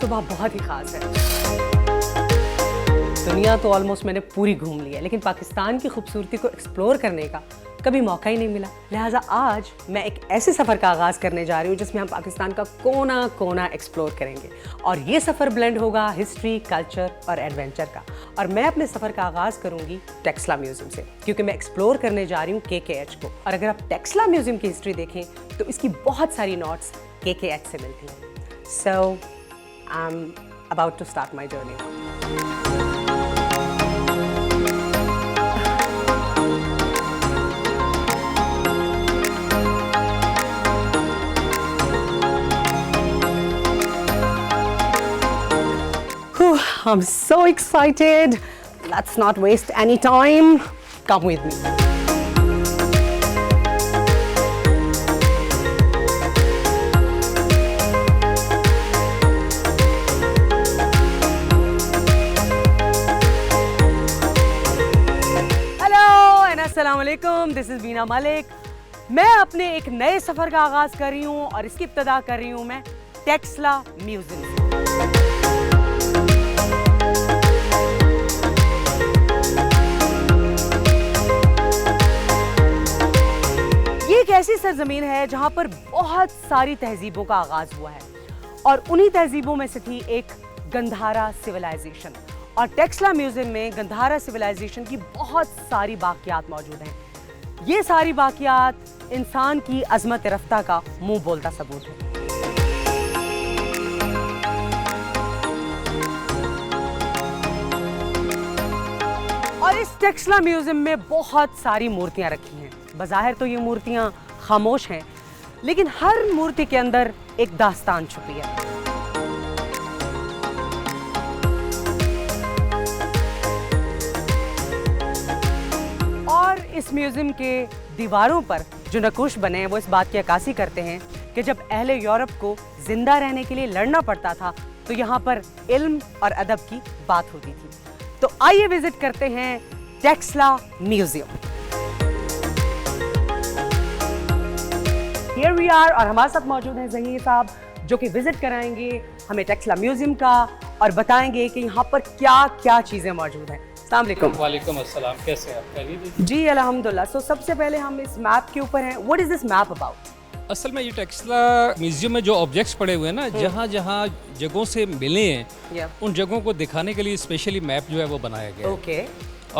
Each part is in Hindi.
सुबह बहुत ही ख़ास है। दुनिया तो ऑलमोस्ट मैंने पूरी घूम ली है, लेकिन पाकिस्तान की खूबसूरती को एक्सप्लोर करने का कभी मौका ही नहीं मिला। लिहाजा आज मैं एक ऐसे सफ़र का आगाज़ करने जा रही हूँ जिसमें हम पाकिस्तान का कोना कोना एक्सप्लोर करेंगे। और ये सफ़र ब्लेंड होगा हिस्ट्री, कल्चर और एडवेंचर का। और मैं अपने सफ़र का आगाज़ करूँगी टेक्सला म्यूज़ियम से, क्योंकि मैं एक्सप्लोर करने जा रही हूँ KKH को। और अगर आप टेक्सला म्यूज़ियम की हिस्ट्री देखें तो इसकी बहुत सारी नोट्स KKH से मिलती हैं। So I'm about to start my journey. Whew, I'm so excited. Let's not waste any time. Come with me. अस्सलामुअलैकुम, दिस इज़ बीना मलिक। मैं अपने एक नए सफ़र का आगाज़ कर रही हूँ और इसकी इब्तिदा कर रही हूँ मैं टेक्सला म्यूज़ियम से। ये एक ऐसी सरजमीन है जहाँ पर बहुत सारी तहजीबों का आगाज़ हुआ है और उन्हीं तहजीबों में से थी एक गंधारा सिविलाइजेशन। और टेक्सला म्यूज़ियम में गंधारा सिविलाइजेशन की बहुत सारी बाक़ियात मौजूद हैं। ये सारी बाक़ियात इंसान की अज़मत रफ्ता का मुंह बोलता सबूत है। और इस टेक्सला म्यूज़ियम में बहुत सारी मूर्तियाँ रखी हैं। बज़ाहिर तो ये मूर्तियाँ खामोश हैं, लेकिन हर मूर्ति के अंदर एक दास्तान छुपी है। इस म्यूज़ियम के दीवारों पर जो नक्श बने हैं वो इस बात की अक्कासी करते हैं कि जब अहले यूरोप को जिंदा रहने के लिए लड़ना पड़ता था तो यहाँ पर इल्म और अदब की बात होती थी। तो आइए विजिट करते हैं Taxila museum. Here we are, और हमारे साथ मौजूद हैं ज़हीर साहब जो कि विजिट कराएंगे हमें टेक्सला म्यूज़ियम का और बताएंगे कि यहाँ पर क्या क्या चीज़ें मौजूद हैं। वालेकुम अस्सलाम, कैसे आप? जी अल्हम्दुलिल्लाह। सो सबसे पहले हम इस मैप के ऊपर हैं। What is this map about? असल में ये टेक्सला म्यूजियम में जो ऑब्जेक्ट्स पड़े हुए हैं ना, जहाँ जहाँ जगहों से मिले हैं उन जगहों को दिखाने के लिए स्पेशली मैप जो है वो बनाया गया है। ओके।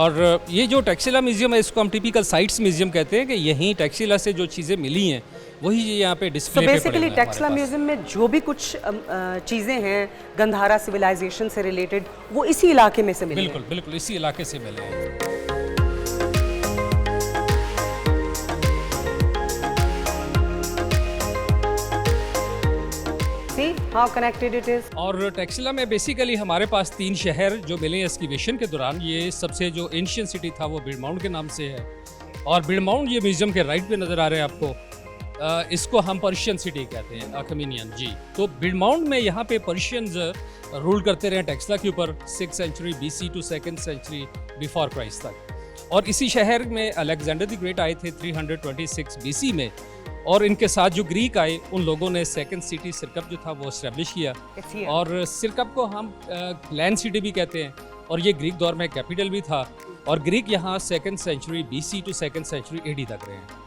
और ये जो टेक्सला म्यूजियम है इसको हम टिपिकल साइट्स म्यूजियम कहते हैं कि यहीं टेक्सला से जो चीज़ें मिली हैं वही यहाँ पे डिस्प्ले पे पड़े हुए हैं। बेसिकली टेक्सला म्यूजियम में जो भी कुछ चीज़ें हैं गंधारा सिविलाइजेशन से रिलेटेड वो इसी इलाके में से मिली हैं। बिल्कुल बिल्कुल इसी इलाके से मिले हैं। How connected it is? और टेक्सला में बेसिकली हमारे पास 3 शहर जो मिले हैं एक्सकैवेशन के दौरान। ये सबसे जो एंशिएंट सिटी था वो बिडमाउंट के नाम से है और बिडमाउंट ये म्यूजियम के राइट पे नज़र आ रहे हैं आपको। इसको हम पर्शियन सिटी कहते हैं, अखमीनियन जी। तो बिडमाउंट में यहाँ पे पर्शियंस रूल करते रहे टेक्सला के ऊपर 6th century BC to 2nd century before Christ तक। और इसी शहर में अलेक्जेंडर द ग्रेट आए थे 326 BC में, और इनके साथ जो ग्रीक आए उन लोगों ने सेकंड सिटी सिरकप जो था वो इस्टेब्लिश किया। और सिरकप को हम लैंड सिटी भी कहते हैं और ये ग्रीक दौर में कैपिटल भी था। और ग्रीक यहाँ 2nd century BC to 2nd century AD तक रहे हैं।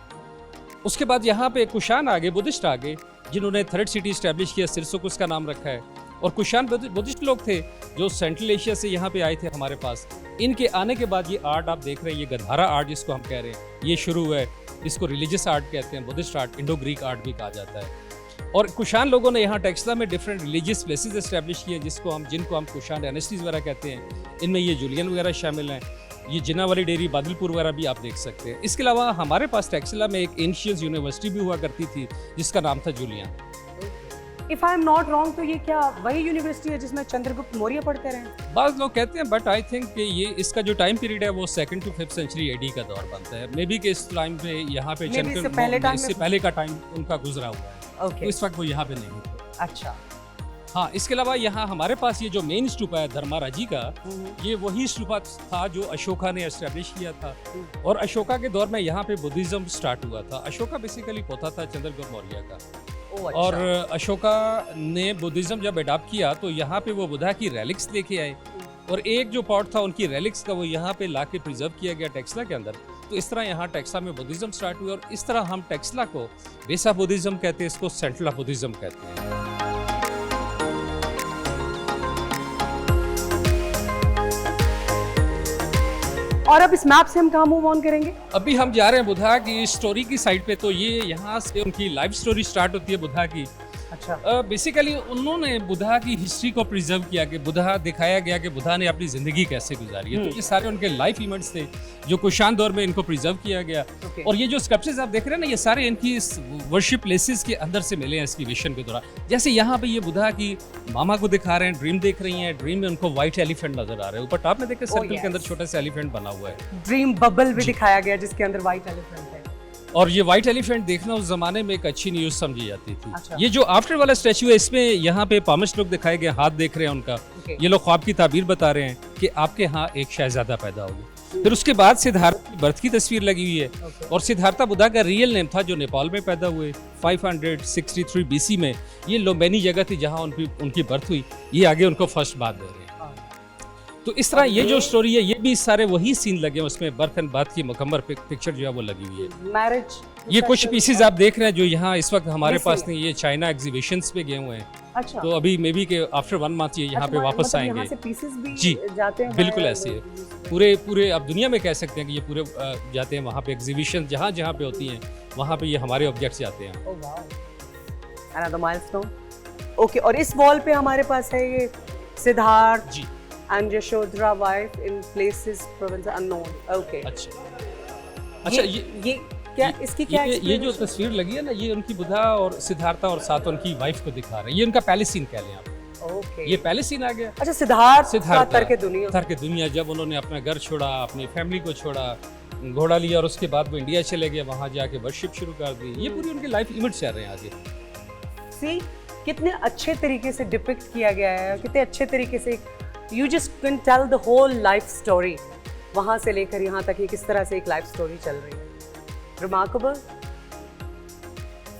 उसके बाद यहाँ पे कुशान आ गए, बुद्धिस्ट आ गए, जिन्होंने 3rd सिटी इस्टेब्लिश किया, सिरसोकुस का नाम रखा है। और कुशान बुद्धिस्ट लोग थे जो सेंट्रल एशिया से यहाँ पे आए थे हमारे पास। इनके आने के बाद ये आर्ट आप देख रहे हैं, ये गंधारा आर्ट जिसको हम कह रहे हैं, ये शुरू हुआ है। इसको रिलीजियस आर्ट कहते हैं, Buddhist art, Indo Greek art भी कहा जाता है। और कुशान लोगों ने यहाँ टेक्सला में डिफरेंट रिलीजियस प्लेसेस इस्टेब्लिश किए जिनको हम कुशान डायनेस्टीज वगैरह कहते हैं। इनमें ये जूलियन वगैरह शामिल हैं, ये जिन्ना वाली डेयरी, बादलपुर वगैरह भी आप देख सकते हैं। इसके अलावा हमारे पास टेक्सला में एक एंशियंट यूनिवर्सिटी भी हुआ करती थी जिसका नाम था Julian. If I am not wrong तो ये क्या वही यूनिवर्सिटी है जिसमें चंद्रगुप्त मौर्य पढ़ते रहे? बाज़ लोग कहते हैं, बट आई थिंक कि ये इसका जो टाइम पीरियड है वो 2nd to 5th century AD का दौर बनता है। मे बी कि इस टाइम पे यहाँ पे इससे पहले का टाइम उनका गुजरा हुआ है। okay. तो इस वक्त वो यहाँ पे नहीं थे। अच्छा। हाँ, इसके अलावा यहाँ हमारे पास ये जो मेन स्तूपा है धर्माराजी का, ये वही स्तूपा था जो अशोका ने एस्टेब्लिश किया था। और अशोका के दौर में यहाँ पे बुद्धिज्म स्टार्ट हुआ था। अशोका बेसिकली पोता था चंद्रगुप्त मौर्य का। ओह, अच्छा। और अशोका ने बुद्धिज़्म जब अडॉप्ट किया तो यहाँ पे वो बुद्धा की रेलिक्स लेके आए, और एक जो पॉट था उनकी रेलिक्स का वो यहाँ पे ला के प्रिजर्व किया गया टेक्सला के अंदर। तो इस तरह यहाँ टेक्सला में बुद्धिज़्म स्टार्ट हुई, और इस तरह हम टेक्सला को वेसा बुद्धिज़्म कहते हैं, इसको सेंट्रला बुद्धिज़्म कहते हैं। और अब इस मैप से हम कहाँ मूव ऑन करेंगे? अभी हम जा रहे हैं बुद्धा की स्टोरी की साइड पे। तो ये यहाँ से उनकी लाइफ स्टोरी स्टार्ट होती है बुद्धा की। अच्छा। बेसिकली उन्होंने बुद्धा की हिस्ट्री को प्रिजर्व किया कि बुद्धा दिखाया गया कि बुद्धा ने अपनी ज़िंदगी कैसे गुजारी है। तो ये सारे उनके लाइफ इवेंट्स थे जो कुशान दौर में इनको प्रिजर्व किया गया। और ये जो स्कल्पचर्स आप देख रहे हैं ना, ये सारे इनकी वर्शिप प्लेसेस के अंदर से मिले हैं एक्सकैवेशन के दौरान। जैसे यहाँ पे ये बुद्धा की मामा को दिखा रहे हैं, ड्रीम देख रही हैं, ड्रीम में उनको व्हाइट एलिफेंट नजर आ रहे हैं। ऊपर टॉप में देखिए सर्कल के अंदर छोटा सा एलिफेंट बना हुआ है। ड्रीम बबल भी दिखाया गया जिसके अंदर व्हाइट एलिफेंट है। और ये व्हाइट एलिफेंट देखना उस जमाने में एक अच्छी न्यूज़ समझी जाती थी। अच्छा। ये जो आफ्टर वाला स्टैचू है, इसमें यहाँ पे पामिश लोग दिखाए गए, हाथ देख रहे हैं उनका। ये लोग ख्वाब की ताबीर बता रहे हैं कि आपके यहाँ एक शहजादा पैदा होगा। फिर उसके बाद सिद्धार्थ की बर्थ की तस्वीर लगी हुई है। और सिद्धार्था बुद्धा का रियल नेम था जो नेपाल में पैदा हुए 563 BC में। ये लोम्बेनी जगह थी जहाँ उनकी बर्थ हुई। ये आगे उनको फर्स्ट बात दे रहे हैं। तो इस तरह ये जो स्टोरी है, ये भी सारे वही सीन लगे हैं उसमें। बर्थ एंड बाथ की मुकम्मल पिक्चर जो है वो लगी हुई है। मैरिज, ये कुछ पीसेज आप देख रहे हैं जो यहाँ इस वक्त हमारे पास नहीं, ये चाइना एग्जीबिशंस पे गए हुए हैं। अच्छा। तो अभी मे बी के आफ्टर 1 मंथ ये यहाँ पे वापस मतलब आएंगे। यहाँ से पीसेस भी जी, जाते हैं। बिल्कुल ऐसे है। पूरे अब दुनिया में कह सकते हैं कि ये पूरे जाते हैं वहाँ पे एग्जीबिशन जहाँ पे होती हैं, वहाँ पे ये हमारे ऑब्जेक्ट्स जाते हैं। Oh wow, another milestone. Okay, और इस वॉल पे हमारे पास है ये सिद्धार्थ जी and Yashodhara wife in places province unknown. Okay. अच्छा ये क्या इसकी क्या ये जो तस्वीर लगी है ना, ये उनकी बुद्धा और सिद्धार्था और साथ उनकी वाइफ को दिखा रहे हैं। ये उनका पैलेस सीन कह लें आप। ओके, ये पैलेस सीन आ गया। अच्छा, सिद्धार्थ का तर्क दुनिया जब उन्होंने अपना घर छोड़ा, अपनी फैमिली को छोड़ा, घोड़ा लिया और उसके बाद वो इंडिया चले गए, वहाँ जाके वर्शिप शुरू कर दी। ये पूरी उनकी लाइफ इवेंट्स चल रहे हैं आगे। सी कितने अच्छे तरीके से डिपिक्ट किया गया है, कितने अच्छे तरीके से You just can tell the whole life story. वहाँ से लेकर यहाँ तक ये किस तरह से एक लाइफ स्टोरी चल रही है। Remarkable.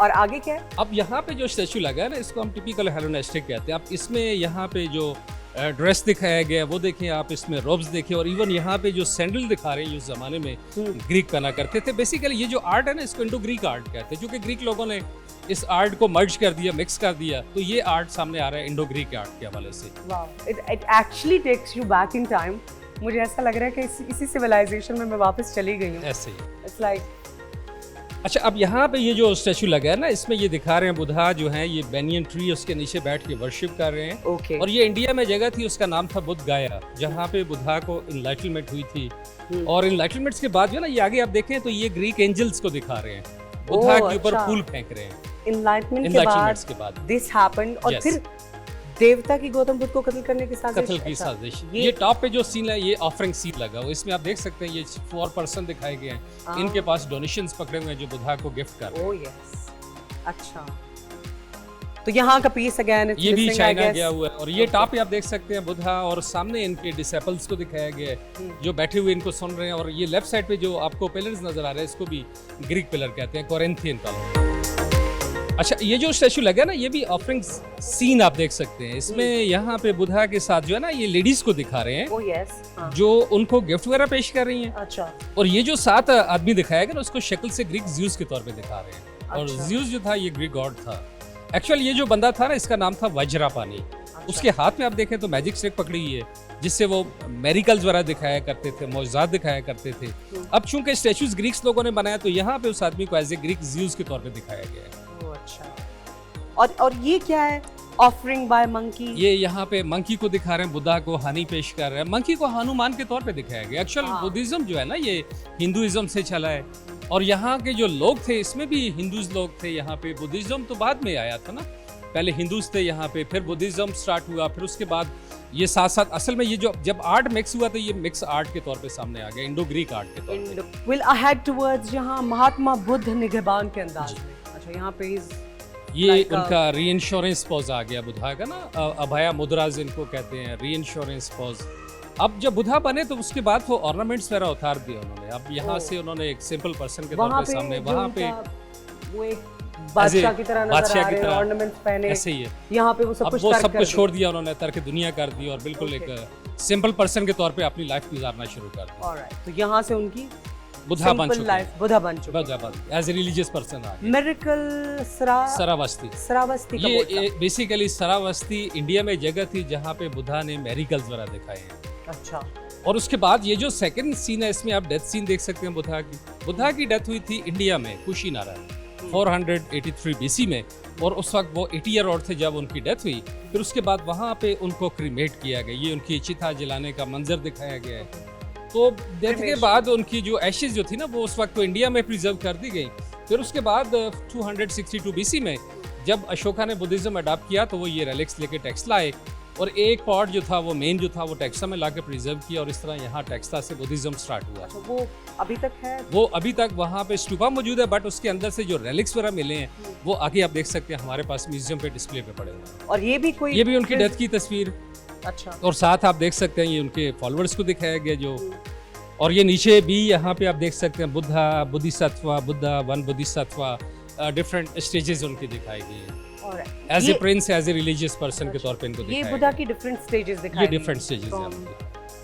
और आगे क्या है? अब यहाँ पे जो स्टैचू लगा है ना, इसको हम टिपिकल हेलेनिस्टिक कहते हैं। आप इसमें यहाँ पे जो ड्रेस दिखाया गया है वो देखें आप, इसमें रोब्स देखें, और इवन यहाँ पे जो सैंडल दिखा रहे हैं उस जमाने में ग्रीक पहना करते थे। बेसिकली ये जो आर्ट है ना, इसको इंडो ग्रीक आर्ट कहते हैं, क्योंकि ग्रीक लोगों ने इस आर्ट को मर्ज कर दिया, मिक्स कर दिया। तो ये आर्ट सामने आ रहा है इंडो ग्रीक आर्ट के हवाले से। It actually takes you back in time. मुझे ऐसा लग रहा है कि इसी सिविलाइजेशन में मैं वापस चली गई हूँ। ऐसे ही। It's like अच्छा, अब यहाँ पे ये जो स्टैचू लगा है ना, इसमें ये दिखा रहे हैं बुद्धा जो है ये बेनियन ट्री, उसके नीचे बैठ के वर्शिप कर रहे हैं। Okay. और ये इंडिया में जगह थी, उसका नाम था बुद्ध गाया, जहाँ पे बुद्धा को इनलाइटनमेंट हुई थी। और इनलाइटनमेंट के बाद जो ना, ये आगे आप देखें तो ये ग्रीक एंजल्स को दिखा रहे हैं, बुद्धा के ऊपर फूल फेंक रहे हैं। इनलाइटमेंट के बाद दिस हैपेंड। और फिर देवता की गौतम बुद्ध को कत्ल करने की साजिश। कत्ल की साजिश। ये टॉप पे जो सीन है, ये ऑफरिंग सीन लगा हुआ, इसमें आप देख सकते हैं ये 4 पर्सन दिखाए गए हैं। इनके पास डोनेशंस पकड़े हुए हैं जो बुद्धा को गिफ्ट कर रहे हैं। ओह यस, अच्छा। तो यहाँ का पीस अगेन ये भी चाइना गया हुआ है। और ये टॉप पे आप देख सकते हैं बुद्धा, और सामने इनके डिसेपल्स को दिखाया गया है जो बैठे हुए इनको सुन रहे हैं। और ये लेफ्ट साइड पे जो आपको पिलर्स नजर आ रहे हैं, इसको भी ग्रीक पिलर कहते हैं, कोरिंथियन कलर। अच्छा, ये जो स्टैचू लगा है ना, ये भी ऑफरिंग सीन आप देख सकते हैं। इसमें यहाँ पे बुद्धा के साथ जो है ना, ये लेडीज को दिखा रहे हैं। ओह यस, जो उनको गिफ्ट वगैरह पेश कर रही हैं। अच्छा। और ये जो 7 आदमी दिखाया गया ना, उसको शक्ल से ग्रीक ज़्यूस के तौर पे दिखा रहे हैं। और ज़्यूस जो था ये ग्रीक गॉड था। एक्चुअली ये जो बंदा था ना, इसका नाम था वज्रापानी। उसके हाथ में आप देखें तो मैजिक स्टिक पकड़ी हुई है, जिससे वो मेरिकल्स वगैरह दिखाया करते थे, मौजज़ात दिखाया करते थे। अब चूंकि स्टैचूज ग्रीक्स लोगों ने बनाया, तो यहाँ पे उस आदमी को एज ए ग्रीक ज़्यूस के तौर पे दिखाया गया है। अच्छा। और ये क्या है? Offering by monkey. ये यहाँ पे मंकी को दिखा रहे हैं, बुद्धा को हानि पेश कर रहे हैं। मंकी को हनुमान के तौर पे दिखाया गया। एक्चुअल बुद्धिज्म जो है ना, ये हिंदुइज्म से चला है। और यहाँ के जो लोग थे, इसमें भी हिंदूज लोग थे। यहाँ पे बुद्धिज्म तो बाद में आया था ना, पहले हिंदूज थे यहाँ पे, फिर बुद्धिज्म स्टार्ट हुआ, फिर उसके बाद ये साथ साथ असल में ये जो जब आर्ट मिक्स हुआ, तो ये मिक्स आर्ट के तौर पे सामने आ गया, इंडो ग्रीक आर्ट के तौर पे। विल अहेड टुवर्ड्स जहाँ महात्मा बुद्ध निगहबान के अंदाज में। अच्छा, यहाँ पे ये उनका रीइंश्योरेंस पोज आ गया बुद्धा का ना, अभया मुद्रा जिनको कहते हैं, रीइंश्योरेंस पोज। अब जब बुद्धा बने तो उसके बाद वो ऑर्नामेंट्स वगैरह उतार दिए उन्होंने। अब यहाँ से उन्होंने एक सिंपल पर्सन के तौर पे सामने, वहाँ पे वो एक बादशाह की तरह नजर बादशाह आ की रहे हैं, तरह ऑर्नामेंट्स पहने, ऐसे ही है। यहाँ पे वो सब अब कुछ वो तर्क सब कर कुछ दिया। छोड़ दिया उन्होंने, तर्क दुनिया कर दी और बिल्कुल एक सिंपल पर्सन के तौर पे अपनी लाइफ गुजारना शुरू कर दी। ऑलराइट, तो यहाँ से उनकी बुद्धा बन सिंपल चुके लाइफ हैं, बुद्धा बन चुके बुद्धा बन एज ए रिलीजियस पर्सन आ गए। मिरेकल सरावस्ती, सरावस्ती का बोलता। ये बेसिकली सरावस्ती इंडिया में जगह थी जहाँ पे बुद्धा ने मेरिकल्स वगैरह दिखाए हैं। अच्छा, और उसके बाद ये जो सेकंड सीन है इसमें आप डेथ सीन देख सकते हैं बुद्धा की डेथ हुई थी इंडिया में कुशीनारा 483 बीसी में, और उस वक्त वो 80 ईयर ओल्ड थे जब उनकी डेथ हुई। फिर उसके बाद वहाँ पे उनको क्रीमेट किया गया, ये उनकी चिता जलाने का मंजर दिखाया गया है। तो डेथ के बाद उनकी जो एशेज जो थी ना वो उस वक्त तो इंडिया में प्रिजर्व कर दी गई। फिर उसके बाद 262 बीसी में जब अशोका ने बुद्धिज्म अडॉप्ट किया तो वो ये रेलिक्स लेके टेक्सला आए, और एक पार्ट जो था वो मेन जो था वो टेक्सला में लाके प्रिजर्व किया, और इस तरह यहाँ टेक्सला से बुद्धिज्म स्टार्ट हुआ। तो वो अभी तक है? वो अभी तक वहाँ पे स्टूपा मौजूद है, बट उसके अंदर से जो रेलिक्स वगैरह मिले हैं वो आगे आप देख सकते हैं हमारे पास म्यूजियम पे डिस्प्ले पे पड़े हुए हैं। और ये भी उनकी डेथ की तस्वीर। अच्छा, और साथ आप देख सकते हैं ये उनके फॉलोअर्स को दिखाया गया जो, और ये नीचे भी यहाँ पे आप देख सकते हैं Buddha, Bodhisattva, Buddha one Bodhisattva, different stages उनकी दिखाई गई है। As a prince, as a religious person के तौर पे इनको दिखाया ये बुद्धा की डिफरेंट स्टेजेस दिखाई, ये डिफरेंट स्टेजेस हैं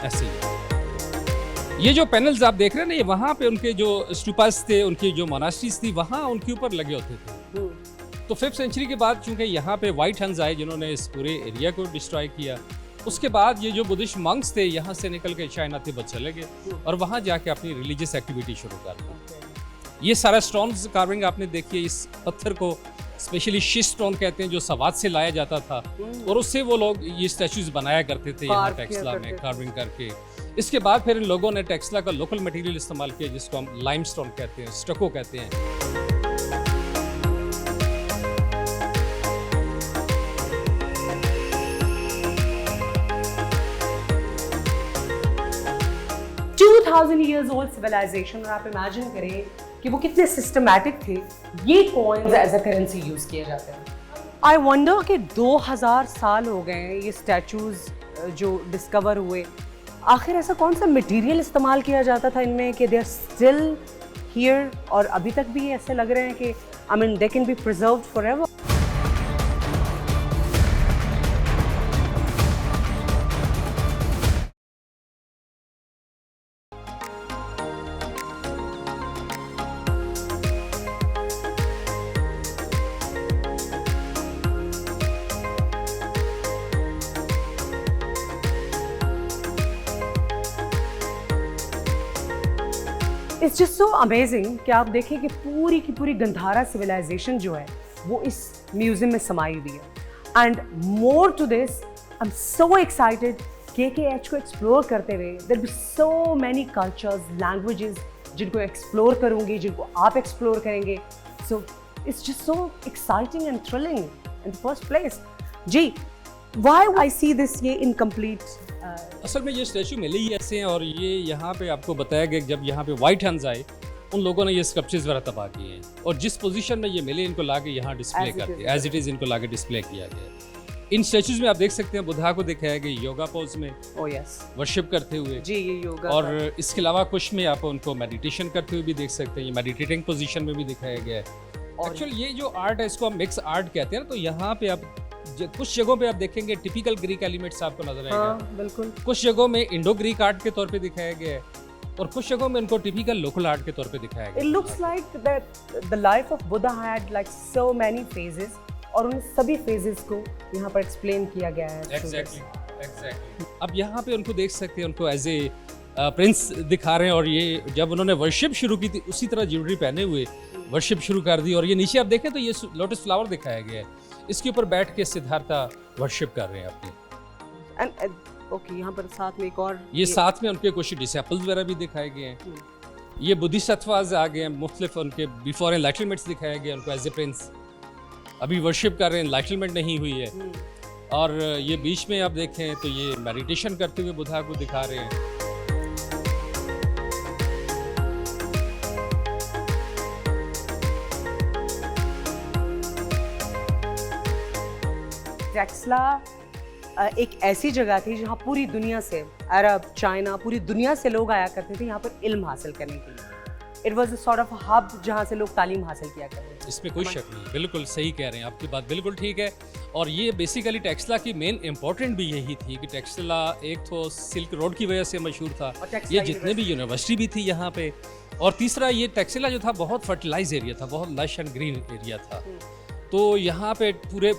ऐसे ही। ये जो पैनल्स आप देख रहे हैं ना, ये वहाँ पे उनके जो स्टूपास थे, उनकी जो मोनास्ट्रीज थी वहाँ उनके ऊपर लगे होते थे। तो 5th सेंचुरी के बाद चूंकि यहाँ पे वाइट हंस आए जिन्होंने इस पूरे एरिया को डिस्ट्रॉय किया, उसके बाद ये जो बुद्धिस्ट मंक्स थे यहाँ से निकल के चाइना तिब्बत चले गए और वहाँ जाके अपनी रिलीजियस एक्टिविटी शुरू कर दी। ये सारा स्टोन्स कार्विंग आपने देखी है, इस पत्थर को स्पेशली शिस्ट स्टोन कहते हैं जो सवाद से लाया जाता था, और उससे वो लोग ये स्टैचूज बनाया करते थे यहाँ टेक्सला में कार्विंग करके। इसके बाद फिर इन लोगों ने टेक्सला का लोकल मटेरियल इस्तेमाल किया जिसको हम लाइमस्टोन कहते हैं, स्टको कहते हैं। years old civilization, और आप इमेजिन करें कि वो कितने सिस्टमैटिक थे। ये coins as a currency use किए जाते हैं। आई वंडर कि 2000 साल हो गए हैं ये स्टैचूज जो डिस्कवर हुए, आखिर ऐसा कौन सा मटेरियल इस्तेमाल किया जाता था इनमें कि दे आर स्टिल हियर, और अभी तक भी ऐसे लग रहे हैं कि I mean they can be preserved forever. It's just so amazing कि आप देखें कि पूरी की पूरी गंधारा सिविलाइजेशन जो है वो इस म्यूजियम में समाई हुई है। And more to this, I am so excited KKH को एक्सप्लोर करते हुए। There be so many cultures, languages जिनको एक्सप्लोर करूंगी, जिनको आप एक्सप्लोर करेंगे। So it's just so exciting and thrilling in the first place. जी, व्हाई आई सी दिस ये इनकम्प्लीट? असल में ये स्टैचू मिले ही ऐसे हैं, और ये यहाँ पे आपको बताया गया जब यहाँ पे वाइट हंस आए उन लोगों ने ये स्कल्पचर्स वगैरह तबाह किए हैं, और जिस पोजीशन में ये मिले इनको लाके यहाँ डिस्प्ले कर दिया, एज इट इज़ इनको लाके डिस्प्ले किया गया। इन स्टैचूज में आप देख सकते हैं बुद्धा को दिखाया गया योगा पोज में, वर्शिप करते हुए जी, ये योगा। और इसके अलावा कुछ में आप उनको मेडिटेशन करते हुए भी देख सकते हैं, ये मेडिटेटिंग पोजीशन में भी दिखाया गया है। एक्चुअली ये जो आर्ट है इसको हम मिक्स आर्ट कहते हैं ना, तो यहाँ पे आप कुछ जगहों पे आप देखेंगे टिपिकल ग्रीक एलिमेंट्स आपको नजर आएगा। हाँ, बिल्कुल। कुछ जगहों में इंडो ग्रीक आर्ट के तौर पे दिखाया गया है, और कुछ जगहों में इनको टिपिकल लोकल आर्ट के तौर पे दिखाया गया है। It looks like that the life of Buddha had like so many phases, और उन सभी phases को यहाँ पर एक्सप्लेन किया गया है। Exactly. अब यहाँ पे उनको देख सकते हैं, उनको एज ए प्रिंस दिखा रहे हैं, और ये जब उन्होंने वर्शिप शुरू की थी उसी तरह ज्वेलरी पहने हुए वर्शिप शुरू कर दी। और ये नीचे आप देखें तो ये लोटस फ्लावर दिखाया गया है, इसके ऊपर बैठ के सिद्धार्था वर्शिप कर रहे हैं अपनी। एंड ओके, यहाँ पर साथ में एक और ये साथ में उनके कुछ डिसेपल्स वगैरह भी दिखाए गए हैं। ये बुद्धिसत्वाज आ गए हैं, मुख्तलिफ उनके बिफोर एनलाइटनमेंट्स दिखाया गया उनको एज ए प्रिंस, अभी वर्शिप कर रहे हैं, एनलाइटनमेंट नहीं हुई है। और ये बीच में आप देखें तो ये मेडिटेशन करते हुए बुद्धा को दिखा रहे हैं। टेक्सला एक ऐसी जगह थी जहाँ पूरी दुनिया से, अरब, चाइना, पूरी दुनिया से लोग आया करते थे यहाँ पर इल्म हासिल करने के लिए। It was a sort of hub जहाँ से लोग तालीम हासिल किया करते थे। इसमें कोई शक नहीं, बिल्कुल सही कह रहे हैं, आपकी बात बिल्कुल ठीक है। और ये बेसिकली टेक्सला की मेन इंपॉर्टेंट भी यही थी कि टेक्सला एक तो सिल्क रोड की वजह से मशहूर था, ये जितने भी यूनिवर्सिटी भी थी यहाँ पे, और तीसरा ये टेक्सला जो था बहुत फर्टिलाइज एरिया था, बहुत लश एंड ग्रीन एरिया था। तो यहाँ पे पूरे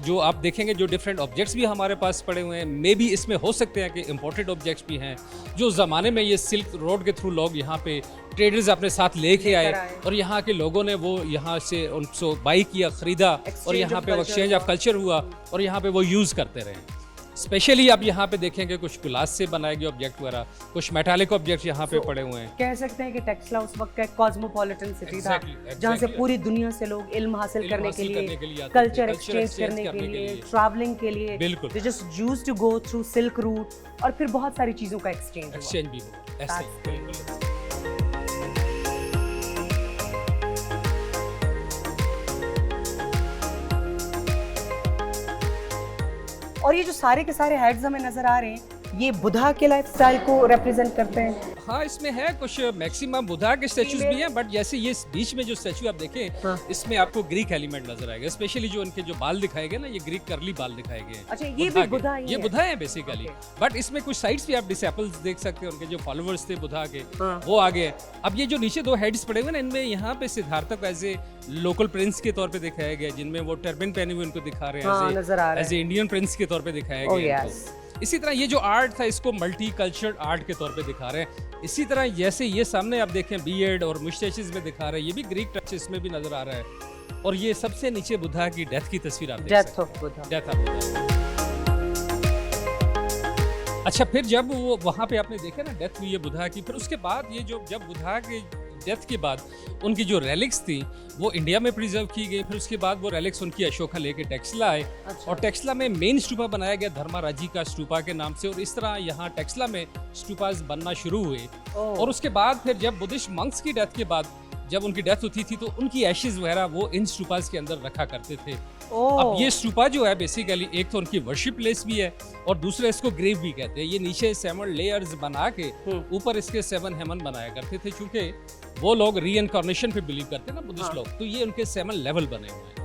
जो आप देखेंगे जो डिफरेंट ऑब्जेक्ट्स भी हमारे पास पड़े हुए हैं, मे भी इसमें हो सकते हैं कि इम्पोर्टेड ऑब्जेक्ट्स भी हैं जो ज़माने में ये सिल्क रोड के थ्रू लोग यहाँ पे ट्रेडर्स अपने साथ लेके आए और यहाँ के लोगों ने वो यहाँ से उनको बाई किया, ख़रीदा और यहाँ पे एक्सचेंज ऑफ कल्चर हुआ और यहाँ पे वो यूज़ करते रहे। स्पेशली आप यहाँ पे देखेंगे कुछ ग्लास से बनाए गए ऑब्जेक्ट वगैरह, कुछ मेटालिक ऑब्जेक्ट्स यहाँ पे पड़े हुए हैं। कह सकते हैं कि टेक्सला उस वक्त का एक कॉस्मोपॉलिटन सिटी था, जहाँ से पूरी दुनिया से लोग इल्म हासिल करने के लिए, कल्चर एक्सचेंज करने के लिए, ट्रैवलिंग के लिए, बिल्कुल they just used to go through silk route और फिर बहुत सारी चीज़ों का एक्सचेंज भी हो, ऐसे ही, बिल्कुल। और ये जो सारे के सारे हेड्स हमें नजर आ रहे हैं, ये बुद्धा के लाइफस्टाइल को रिप्रेजेंट करते हैं। हाँ, इसमें है कुछ मैक्सिमम बुद्धा के स्टैचूज भी हैं, बट जैसे ये बीच में जो स्टैचू आप देखें, हाँ। इसमें आपको ग्रीक एलिमेंट नजर आएगा, स्पेशली जो उनके जो बाल दिखाए गए ना, ये ग्रीक कर्ली बाल दिखाए गए हैं। अच्छा, ये भी बुद्धा ही ये है? बुद्धा है बेसिकली, बट इसमें कुछ साइड्स भी आप डिसेपल्स देख सकते हैं, उनके जो फॉलोअर्स थे बुद्धा के, हाँ। वो आगे। अब ये जो नीचे दो हेड्स पड़े हुए ना, इनमें यहाँ पे सिद्धार्थ को एज ए लोकल प्रिंस के तौर पे दिखाया गया, जिनमें वो टर्बन पहने हुए उनको दिखा रहे हैं, एज ए इंडियन प्रिंस के तौर पे दिखाया गया है। इसी तरह ये जो आर्ट था, इसको मल्टी कल्चर आर्ट के तौर पे दिखा रहे हैं। इसी तरह जैसे ये सामने आप देखें बियर्ड और मुस्टैचेस में दिखा रहे हैं, ये भी ग्रीक टच इसमें भी नजर आ रहा है। और ये सबसे नीचे बुद्धा की डेथ की तस्वीर आप देख सकते हैं, डेथ ऑफ बुद्धा। अच्छा, फिर जब वो वहाँ पे आपने देखा ना डेथ हुई है बुद्धा की, फिर उसके बाद ये जो जब बुद्धा के डेथ के बाद उनकी जो रेलिक्स थी वो इंडिया में प्रिजर्व की गई, फिर उसके बाद वो रेलिक्स उनकी अशोका लेके टेक्सला आए। अच्छा। और टेक्सला में मेन स्टूपा बनाया गया धर्माराजी का स्टूपा के नाम से, और इस तरह यहाँ टेक्सला में स्टूपास बनना शुरू हुए। और उसके बाद फिर जब बुद्धिस्ट मंक्स की डेथ के बाद जब उनकी डेथ होती थी तो उनकी एशेज वगैरह वो इन स्टूपास के अंदर रखा करते थे। अब ये स्टूपा जो है बेसिकली एक तो उनकी वर्शिप प्लेस भी है और दूसरा इसको ग्रेव भी कहते हैं। ये नीचे 7 लेयर्स बना के ऊपर इसके 7 हेमन बनाया करते थे, क्योंकि वो लोग रीइनकार्नेशन पे बिलीव करते हैं ना बुद्धिस्ट लोग, तो ये उनके 7 लेवल बने हुए हैं।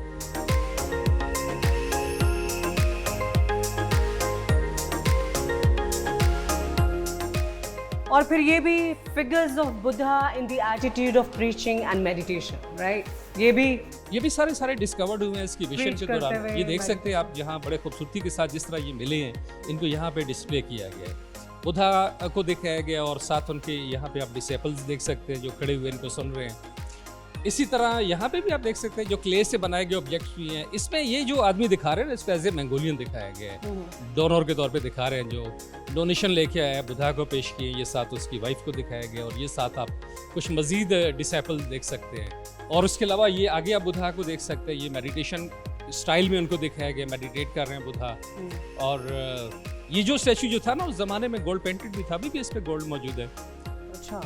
और फिर ये भी figures of Buddha in the attitude of preaching and meditation, right? ये भी सारे डिस्कवर्ड हुए हैं इसकी विशन के दौरान। ये देख सकते हैं आप जहाँ बड़े खूबसूरती के साथ जिस तरह ये मिले हैं, इनको यहाँ पे डिस्प्ले किया गया है, बुद्धा को दिखाया गया और साथ उनके यहाँ पे आप डिसेपल्स देख सकते हैं जो खड़े हुए इनको सुन रहे हैं। इसी तरह यहाँ पे भी आप देख सकते हैं जो क्ले से बनाए गए ऑब्जेक्ट्स भी हैं। इसमें ये जो आदमी दिखा रहे हैं इसको एज ए मंगोलियन दिखाया गया है, डोनर के तौर पे दिखा रहे हैं, जो डोनेशन लेके आया बुद्धा को पेश किए, ये साथ उसकी वाइफ को दिखाया गया और ये साथ आप कुछ मजीद डिसेपल देख सकते हैं। और उसके अलावा ये आगे आप बुद्धा को देख सकते हैं, ये मेडिटेशन स्टाइल में उनको दिखाया गया, मेडिटेट कर रहे हैं बुद्धा। और ये जो स्टैचू जो था ना उस जमाने में गोल्ड पेंटेड भी था, अभी भी इस पे गोल्ड मौजूद है। अच्छा।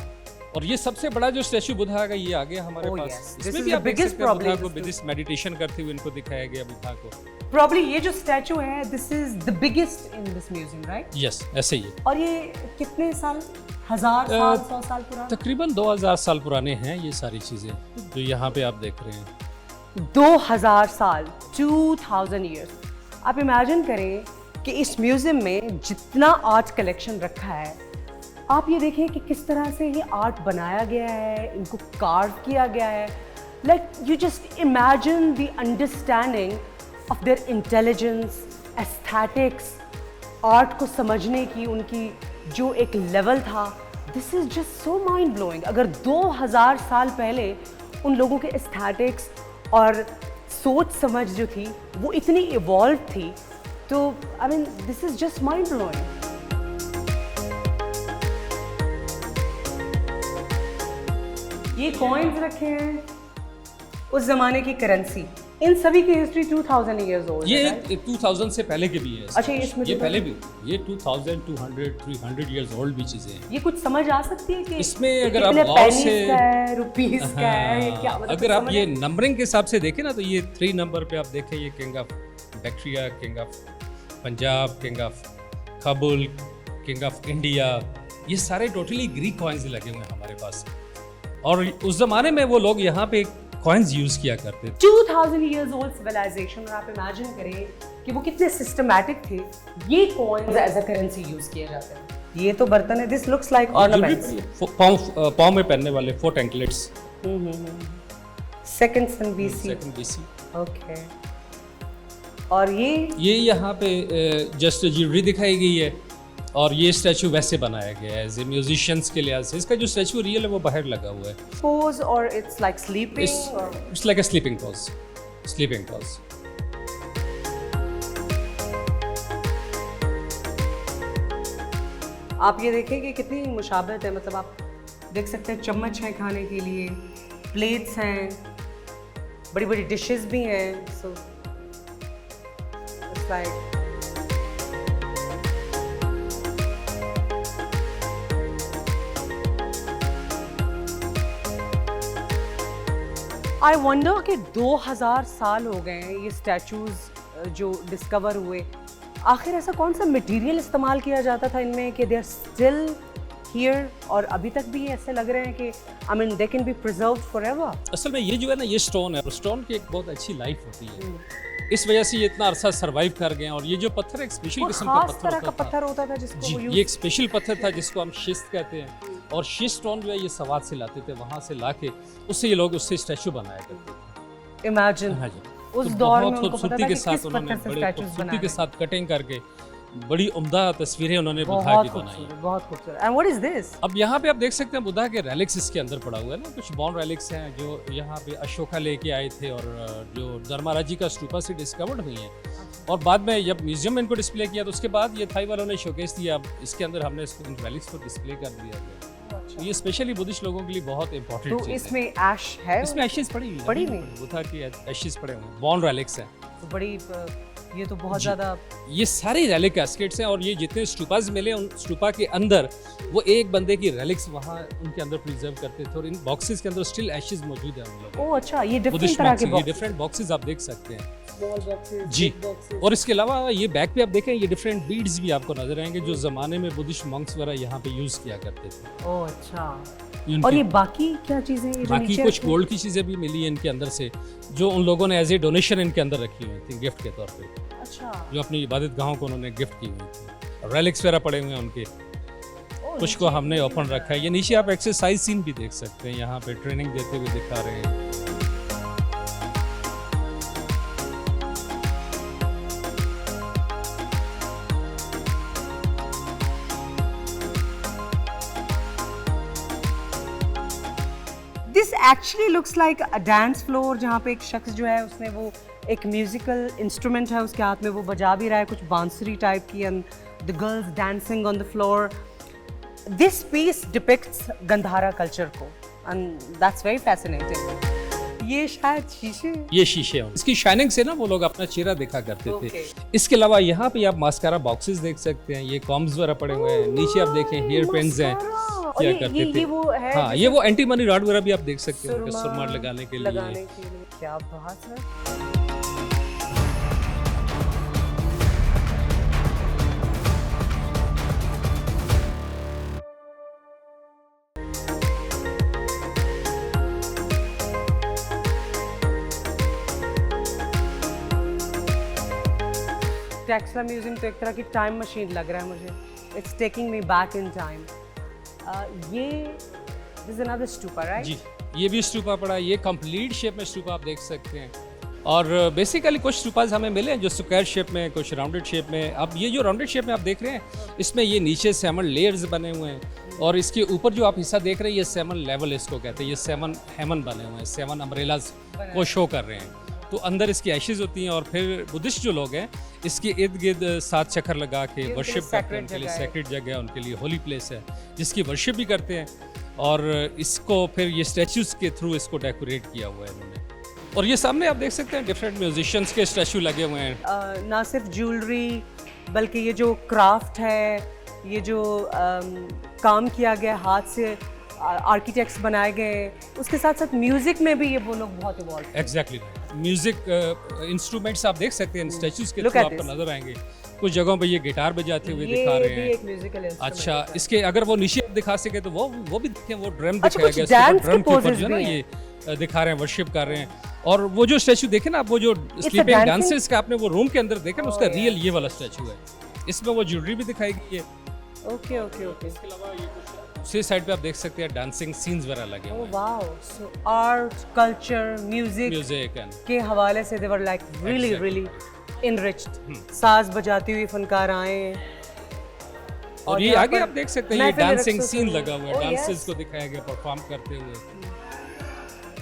और ये सबसे बड़ा जो स्टैचू बुद्धा का ये आ गया हमारे पास, इसमें भी आप देख सकते हैं बुद्धा को बुद्धिस्ट मेडिटेशन करते हुए इनको दिखाया गया बुद्धा को। Probably ये जो स्टैचू है, this is the biggest in this museum, right? Yes, ऐसे ही। और ये कितने साल, 1000 साल, 100 साल पुराना? तकरीबन 2000 साल पुराने हैं ये सारी चीजें जो यहाँ पे आप देख रहे हैं। 2000 साल, 2000 years। आप इमेजिन करें कि इस म्यूजियम में जितना आर्ट कलेक्शन रखा है, आप ये देखें कि किस तरह से ये आर्ट बनाया गया है, इनको कार्व किया गया है। Like you just imagine the understanding of their intelligence, aesthetics, art को समझने की उनकी जो एक लेवल था, this is just so mind blowing. अगर 2000 साल पहले उन लोगों के एस्थेटिक्स और सोच समझ जो थी वो इतनी इवॉल्व थी, तो I mean this is just mind blowing. ये कॉइन्स रखे हैं, उस जमाने की करेंसी, इन सभी की हिस्ट्री 2000 इयर्स ओल्ड है। ये 2000 से पहले के भी है। अच्छा, इसमें ये पहले भी, ये 2200 300 इयर्स ओल्ड भी चीजें हैं। ये कुछ समझ आ सकती है कि इसमें अगर आप गौर से रुपीस का है क्या, मतलब अगर आप ये नंबरिंग के हिसाब से देखें ना, तो ये 3 नंबर पे आप देखें, ये king of Bactria, king of Punjab, king of Kabul, king of India, ये सारे टोटली ग्रीक कॉइन्स लगे हुए हैं हमारे पास। और उस ज़माने में वो लोग यहाँ पे कॉइन्स यूज़ किया करते थे। 2000 years old civilization, और आप इमेजिन करें कि वो कितने सिस्टमैटिक थे। ये coins as a currency use किए जाते हैं। ये तो बर्तन है, दिस लुक्स लाइक ऑर्नामेंट्स। पाँव में पहनने वाले 4 एंकलेट्स। सेकंड सन BC। ओके। और ये यहाँ पे जस्ट ज्वेलरी दिखाई गई है, और ये स्टैचू वैसे बनाया गया है एज ए म्यूजिशियंस के लिहाज से। इसका जो स्टैचू रियल है वो बाहर लगा हुआ है। पोज और it's like sleeping, it's like a sleeping pose. आप ये देखें कि कितनी मुशाबहत है। मतलब आप देख सकते हैं चम्मच हैं खाने के लिए, प्लेट्स हैं, बड़ी बड़ी डिशेस भी हैं। So it's like I wonder कि 2000 साल हो गए हैं ये स्टैचूज जो डिस्कवर हुए। आखिर ऐसा कौन सा मटेरियल इस्तेमाल किया जाता था इनमें कि दे आर स्टिल हियर, और अभी तक भी ऐसे लग रहे हैं कि I mean they can be preserved forever. असल में ये जो है ना, ये स्टोन है, और स्टोन की एक बहुत अच्छी लाइफ होती है। इस वजह से ये इतना अरसा सरवाइव कर गए हैं। और ये जो पत्थर एक स्पेशल किस्म का पत्थर होता था जिसको ये एक स्पेशल पत्थर था जिसको हम शिस्ट कहते हैं। और शिस्ट स्टोन जो है ये सवात से लाते थे, वहाँ से लाके उससे ये लोग उससे स्टैचू बनाया करते थे। इमेजिन हाँ जी, उस तो दौर में बहुत उनको पता खूबसूरती था के कि साथ किस उन्होंने पत्थर से बड़ी स्टैचूज खूबसूरती के बनाए। साथ कटिंग करके बड़ी उम्दा तस्वीरें उन्होंने बुद्धा की बनाई हैं। बहुत खूबसूरत। And what is this? अब यहाँ पे आप देख सकते हैं बुद्धा के रेलिक्स इसके अंदर पड़ा हुआ है ना। कुछ बोन रेलिक्स हैं जो यहाँ पे अशोका लेके आए थे, और जो धर्माराजी का स्टूपा से डिस्कवर्ड हुई हैं। और बाद में जब म्यूजियम में इनको डिस्प्ले किया तो उसके बाद ये थाई वालों ने शोकेस दिया। अब इसके अंदर हमने इसको इन रेलिक्स को डिस्प्ले कर दिया गया। तो ये स्पेशली बुद्धिस्ट लोगों के लिए बहुत इंपॉर्टेंट तो चीज़ है। इसमें ऐश है, इसमें एशेस पड़ी हुई हैं, बुद्धा की एशेस पड़े हुए हैं, बोन रेलिक्स हैं। तो बड़ी ये तो बहुत ज़्यादा। ये सारे रेलिक कैस्केट्स हैं, और ये जितने स्टूपास मिले उन स्टूपा के अंदर वो एक बंदे की रेलिक्स वहाँ उनके अंदर प्रिजर्व करते थे। और इन बॉक्सेस के अंदर स्टिल एशेस मौजूद हैं उन लोगों। ओह अच्छा, ये डिफरेंट तरह के बॉक्स, डिफरेंट बॉक्सेस आप देख सकते हैं। स्मॉल बॉक्सेस, जी। और इसके अलावा ये बैक पे आप देखें, ये डिफरेंट बीड्स भी आपको नजर आएंगे जो ज़माने में बुद्धिस्ट मंक्स वगैरह यहाँ पे यूज़ किया करते थे। ओह अच्छा। और ये बाकी क्या चीज़ें हैं? बाकी कुछ गोल्ड की चीज़ें भी मिली हैं इनके अंदर से, जो उन लोगों ने एज ए डोनेशन इनके अंदर रखी हुई थी गिफ्ट के तौर पे। अच्छा। जो अपनी इबादत गाहों को उन्होंने गिफ्ट की हुई थी। रेलिक्स वगैरह पड़े हुए हैं उनके, कुछ को हमने ओपन रखा है। ये नीचे आप एक्सरसाइज सीन भी देख सकते हैं, यहाँ पे ट्रेनिंग देते हुए दिखा रहे हैं। This actually looks like a dance floor, जहाँ पे एक शख्स जो है उसने वो एक म्यूजिकल इंस्ट्रूमेंट है उसके हाथ में, वो बजा भी रहा है कुछ बांसुरी टाइप की, and the girls dancing on the floor. This piece depicts Gandhara culture को, एंड दैट्स वेरी फैसिनेटिंग। ये शायद शीशे, ये शीशे हैं, इसकी शाइनिंग से ना वो लोग अपना चेहरा देखा करते थे। इसके अलावा यहाँ पे आप मास्कारा बॉक्सेस देख सकते हैं, ये कॉम्स वगैरह पड़े हुए हैं। नीचे आप देखें हेयर पेन्स हैं, क्या करते थे। वो है, हाँ, ये वो एंटी मनी रॉड वगैरह भी आप देख सकते हैं सुरमा लगाने के लिए। क्या बात है। टेक्सला म्यूजियम तो एक तरह की टाइम मशीन लग रहा है मुझे। It's taking me back in time. ये this is another stupa, right? जी, ये भी स्तूपा पड़ा है। ये कंप्लीट शेप में स्तूपा आप देख सकते हैं। और बेसिकली कुछ स्तूपास हमें मिले हैं जो स्क्वायर शेप में, कुछ राउंडेड शेप में। अब ये जो राउंडेड शेप में आप देख रहे हैं, इसमें ये नीचे 7 लेयर्स बने हुए हैं, और इसके ऊपर जो आप हिस्सा देख रहे हैं ये 7 लेवल इसको कहते हैं। ये 7 हेमन बने हुए हैं, 7 अम्ब्रेलाज को शो कर रहे हैं। तो अंदर इसकी एशेज होती हैं, और फिर बुद्धिस्ट जो लोग हैं इसके इर्द गिर्द 7 चक्कर लगा के वर्शिप करते हैं। उनके लिए सेक्रेट जगह है, उनके लिए होली प्लेस है जिसकी वर्शिप भी करते हैं। और इसको फिर ये स्टैचूज के थ्रू इसको डेकोरेट किया हुआ है इन्होंने। और ये सामने आप देख सकते हैं डिफरेंट म्यूजिशियंस के स्टैचू लगे हुए हैं। ना सिर्फ ज्वेलरी, बल्कि ये जो क्राफ्ट है, ये जो काम किया गया हाथ से, आर्किटेक्ट्स बनाए गए, उसके साथ साथ म्यूजिक में भी ये वो लोग बहुत इवॉल्व। एग्जैक्टली, म्यूजिक इंस्ट्रूमेंट्स आप देख सकते हैं स्टैचूज के थ्रू आपको नजर आएंगे। कुछ जगहों पे ये गिटार बजाते हुए दिखा रहे हैं। एक म्यूजिकल इंस्ट्रूमेंट। अच्छा, इसके अगर वो नीचे दिखा सके तो वो भी देखें, वो ड्रम अच्छा, दिखाया गया, डांस ड्रम के के ऊपर पोजेस जो ना भी ये दिखा रहे हैं, वर्शिप कर रहे हैं। और वो जो स्टैचू देखे ना आप, वो जो स्लीपिंग dancing- डांसेस का आपने वो रूम के अंदर देखा ना, उसका रियल ये वाला स्टैचू है। इसमें वो ज्वेलरी भी दिखाई गई है। Okay okay okay. इसके अलावा ये कुछ दूसरी साइड पे आप देख सकते हैं डांसिंग सीन्स वगैरह लगे हुए ओह हैं, wow, so art, culture, music music and के हवाले से they were like really Exactly. Really enriched. साज बजाती हुई फनकार आए हैं। और ये यहाँ आगे पर आप देख सकते हैं ये महफिल डांसिंग रक्सों सीन से- लगा हुआ है, Oh, डांसेस yes. को दिखाया गया परफॉर्म करते हुए,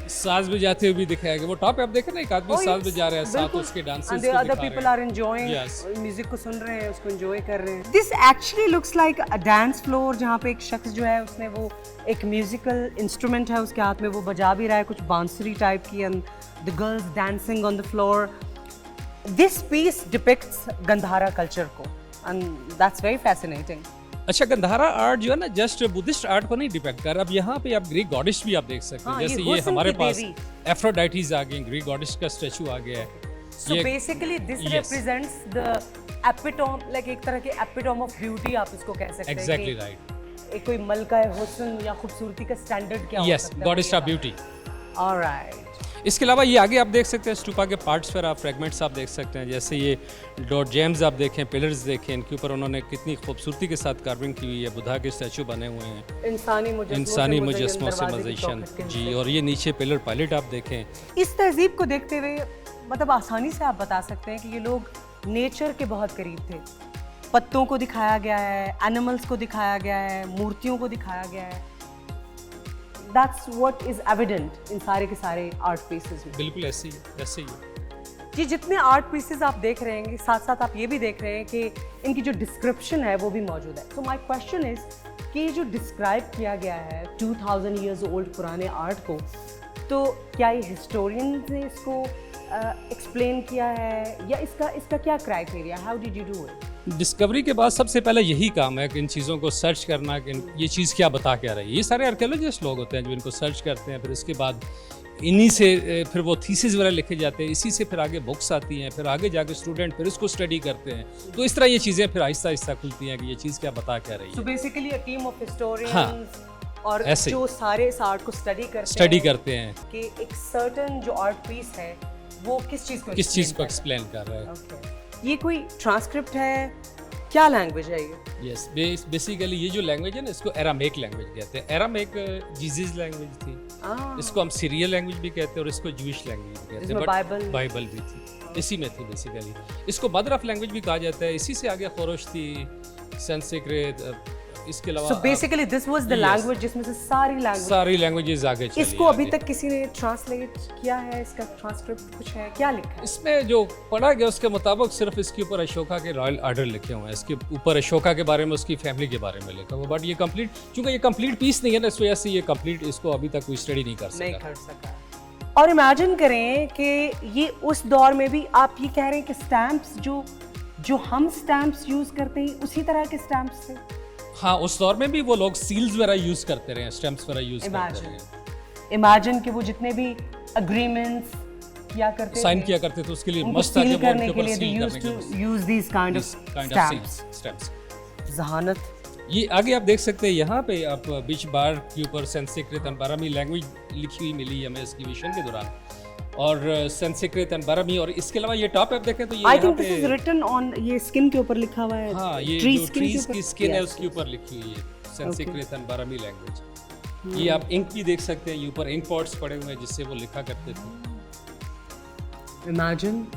साज बजाते हुए भी दिखाया गया। वो टॉप पे आप देखें ना, एक आदमी Oh, साज yes. बजा रहा है, साथ बिल्कुल। उसके डांसेस And को the other दिखा people रहे are enjoying, Yes. म्यूजिक को सुन रहे हैं, उसको एंजॉय कर रहे हैं। This actually looks like a dance floor, जहाँ पे एक शख्स जो है उसने वो एक म्यूजिकल इंस्ट्रूमेंट है उसके हाथ में, वो बजा भी रहा है कुछ बांसुरी टाइप की, and the girls dancing on the floor. This piece depicts Gandhara culture को, एंड दैट्स वेरी फैसिनेटिंग। अच्छा, गंधारा आर्ट जो है ना जस्ट बुद्धिस्ट आर्ट को नहीं डिपेक्ट कर। अब यहाँ पे आप ग्रीक गॉडेस भी आप देख सकते हैं, हाँ, ये जैसे ये हुस्न हमारे की पास देवी। एफ्रोडाइटिस आ गए, ग्रीक गॉडेस का स्टैचू आ गया है। So ये basically this Yes. represents the epitome, like एक तरह के epitome of beauty आप इसको कह सकते हैं। एग्जैक्टली कि राइट, एक कोई मलका हुस्न या खूबसूरती का स्टैंडर्ड क्या हो यस, सकता है? Goddess of beauty. ऑलराइट। इसके अलावा ये आगे आप देख सकते हैं स्टूपा के पार्ट्स पर आप फ्रेगमेंट्स आप देख सकते हैं, जैसे ये डॉट जेम्स आप देखें, पिलर्स देखें, इनके ऊपर उन्होंने कितनी खूबसूरती के साथ कार्विंग की हुई है, बुद्धा के स्टैचू बने हुए हैं, इंसानी मुजस्मों से मज़ीशन जी। और ये नीचे पिलर पायलट आप देखें। इस तहजीब को देखते हुए मतलब आसानी से आप बता सकते हैं कि ये लोग नेचर के बहुत करीब थे। पत्तों को दिखाया गया है, एनिमल्स को दिखाया गया है, मूर्तियों को दिखाया गया है। That's what is evident in सारे के सारे आर्ट पीसेस में। बिल्कुल ऐसे ही है। ये जितने आर्ट पीसेस आप देख रहे हैं, साथ साथ आप ये भी देख रहे हैं कि इनकी जो डिस्क्रिप्शन है वो भी मौजूद है। सो माय क्वेश्चन इज कि ये जो डिस्क्राइब किया गया है 2000 ईयर्स ओल्ड पुराने आर्ट को, तो क्या ये हिस्टोरियंस ने इसको एक्सप्लेन किया है या इसका क्या criteria, how did you do it? Discovery के बाद सबसे पहले यही काम है कि इन चीज़ों को सर्च करना कि ये चीज़ क्या बता क्या रही है। ये सारे आर्कियोलॉजिस्ट लोग होते हैं जो इनको सर्च करते हैं, फिर इसके बाद इन्हीं से फिर वो थीसिस वगैरह लिखे जाते हैं, इसी से फिर आगे बुक्स आती हैं, फिर आगे जाके स्टूडेंट फिर इसको स्टडी करते हैं। तो इस तरह ये चीज़ें फिर आहिस्ता आहिस्ता खुलती हैं कि ये चीज़ क्या बता क्या रही सो है। Basically a team of historians हाँ, और ऐसे ही। जो सारे इस आर्ट को स्टडी करते हैं कि एक सर्टेन जो आर्ट पीस है वो किस चीज़ को एक्सप्लेन कर रहा है। Okay. ये कोई ट्रांसक्रिप्ट है, क्या लैंग्वेज है ये? यस, बेसिकली ये जो लैंग्वेज है ना, इसको एरामिक लैंग्वेज कहते हैं। एरामिक जीजीज लैंग्वेज थी, इसको हम सीरियल लैंग्वेज भी कहते हैं और इसको जूइश लैंग्वेज भी कहते हैं। जिसमें बाइबल भी थी, इसी में थी बेसिकली। इसको मदर ऑफ लैंग्वेज भी कहा जाता है। इसी से आगे खोरोश थी, संस्कृत, इसके अलावा So basically this was the Yes. language जिसमें से सारी लैंग्वेजेस आगे चली। इसको अभी तक किसी ने ट्रांसलेट किया है? इसका ट्रांसक्रिप्ट कुछ है, क्या लिखा है? इसमें जो पढ़ा गया उसके मुताबिक सिर्फ इसके ऊपर अशोका के रॉयल ऑर्डर लिखे हुए हैं, इसके ऊपर अशोका के बारे में, उसकी फैमिली के बारे में लिखा हुआ। बट ये कंप्लीट, चूंकि ये कंप्लीट पीस नहीं है ना, इस वजह से ये कंप्लीट इसको अभी तक कोई स्टडी नहीं कर नहीं सका। कर सका। और इमेजिन करें कि ये उस दौर में भी आप ये कह रहे हैं कि स्टैम्प्स जो हम स्टैम्प्स यूज करते हैं उसी तरह के स्टैम्प्स थे। हाँ, उस दौर में भी वो लोग सील्स वगैरह यूज करते रहे, स्टैम्प्स वगैरह यूज करते रहे। इमेजिन कि वो जितने भी अग्रीमेंट्स किया करते साइन थे, किया करते थे, उसके लिए उनको मस्त था कि सील वो करने उनके के ऊपर लिए सील they करने used के to use these kind of stamps. Stamps. जहानत। ये आगे आप देख सकते हैं, यहाँ पे आप बीच बार के ऊपर संस्कृत एंड बारामी लैंग्वेज लिखी हुई मिली हमें एक्सकैवेशन के दौरान, और संस्कृत एंड बारामी। और इसके अलावा ये टॉप आप देखें तो ये आई यहाँ थिंक दिस इज पे, रिटन ऑन, ये स्किन के ऊपर लिखा हुआ है। हाँ, ये tree जो skin के ट्रीज ऊपर? की स्किन है Yes. उसके ऊपर लिखी हुई है संस्कृत एंड बारामी लैंग्वेज। ये आप इंक भी देख सकते हैं, ये ऊपर इंक पॉट्स पड़े हुए हैं जिससे वो लिखा करते थे। इमेजिन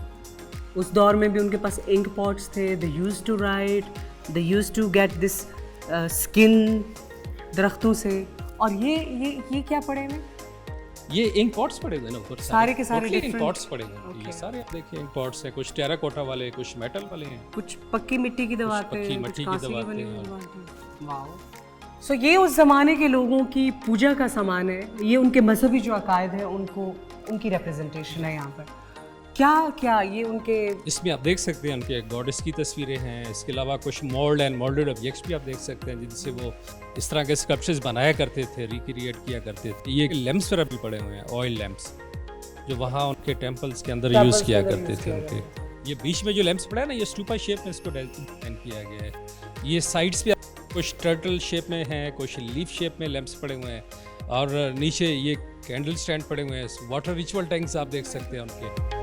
उस दौर में भी उनके पास इंक पॉट्स थे, they used to write, they used to get this skin दरख्तों से। और ये क्या पड़े हैं? ये इंक पॉट्स पड़े हुए ना ऊपर, सारे के सारे इंक different- पॉट्स पड़े हुए हैं। ये सारे आप देखिए इंक पॉट्स हैं, कुछ टेराकोटा वाले, कुछ मेटल वाले हैं। कुछ पक्की मिट्टी की दवाते पक्की हैं, मिट्टी कुछ की कांसे दवाते बने हैं। हुए दवाते हैं। वाओ। सो ये उस ज़माने के लोगों की पूजा का सामान है, ये उनके मजहबी जो अकायद है उनकी रिप्रेजेंटेशन है यहाँ पर। क्या ये उनके, इसमें आप देख सकते हैं उनके गॉडेस की तस्वीरें हैं। इसके अलावा कुछ मोल्ड एंड मोल्डेड ऑब्जेक्ट्स भी आप देख सकते हैं जिनसे वो इस तरह के स्कल्पचर्स बनाया करते थे, रिक्रिएट किया करते थे। ये लैंप्स पर भी पड़े हुए हैं, ऑयल लैंप्स, जो वहाँ उनके टेम्पल्स के अंदर यूज़ किया करते थे उनके। ये बीच में जो लैंप्स पड़ा है ना, ये स्टूपा शेप में इसको डिजाइन किया गया है। ये साइड्स पे कुछ टर्टल शेप में हैं, कुछ लीफ शेप में लैंप्स पड़े हुए हैं, और नीचे ये कैंडल स्टैंड पड़े हुए हैं, वाटर रिचुअल टैंक्स आप देख सकते हैं उनके।